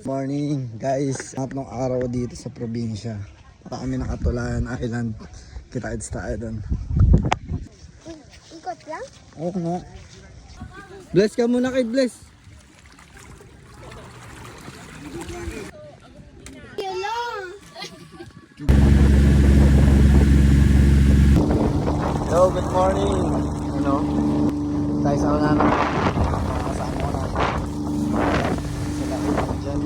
Morning guys, ng araw dito sa probinsya. Para kami ng Katulayan Island. Kita-kits tayo doon. Ikot lang? Oo nga. Bless ka muna kay Bless. Hello, good morning. Ano? Tayo sa una na. Kasama ko na. Sila ko dyan.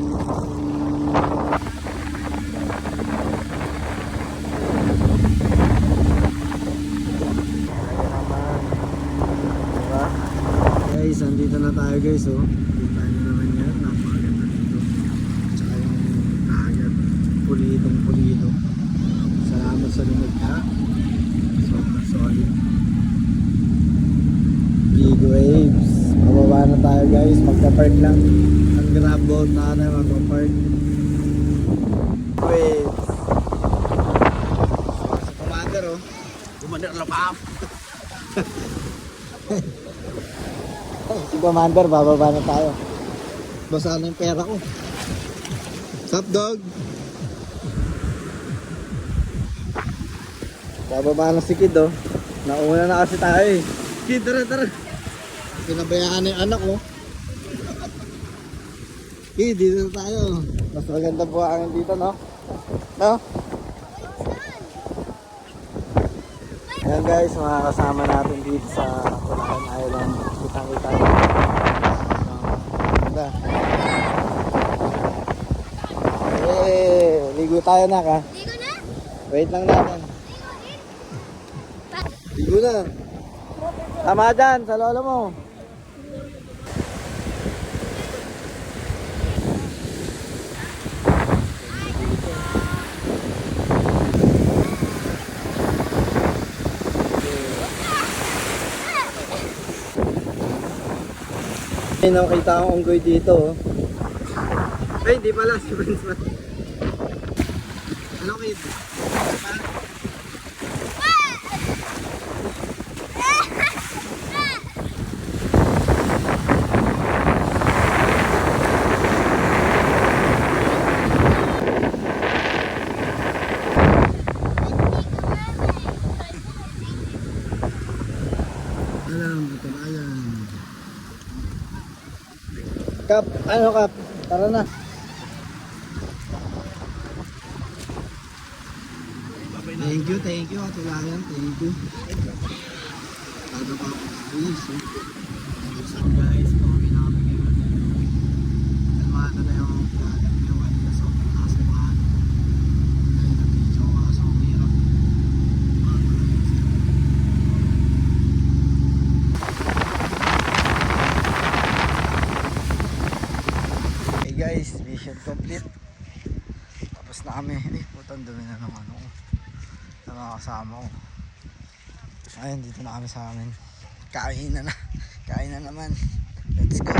Diba? Guys, andito na tayo guys. Oh. Kita nyo naman yan. Napakaganda dito. Tsaka yung agad. Pulidong-pulido. Salamat sa lumod ka. Solid. Big waves. Mababa na tayo guys. Magka-park lang. Ang grab boat na tayo magka-park. Waves. Si Commander oh. Commander lapap. Si Commander, bababa na tayo. Basa na yung pera ko. Sup dog? Bababa na si Kid oh. Nauna na kasi tayo eh. Kid, tara. Pinabayaan na yung anak oh. Kid, dito na tayo. Mas maganda buhangin dito no? No? Ayan guys, mga kasama natin dito sa Katulayan Island. Kitang-kita nyo. Ganda. Ligo tayo na ka. Ligo na? Wait lang natin. Ligo na. Tama dyan, sa lolo mo. May nakita akong unggoy dito. Ay, di pala. Si Prince man. Ano kid? Kap, ano Kap? Tara na. Thank you, Katulayan, thank you. Ano pa ako? Guys, pauwi na kami ngayon. Kalmata na yung kanina sa kasumaan. Ngayon nag-video ko sa umirap. Hey guys, mission complete. Tapos na kami. Ay, putang dumi na naman ako. Sa mga kasama ko. Ayun, dito na kami sa amin. Kain na naman. Let's go.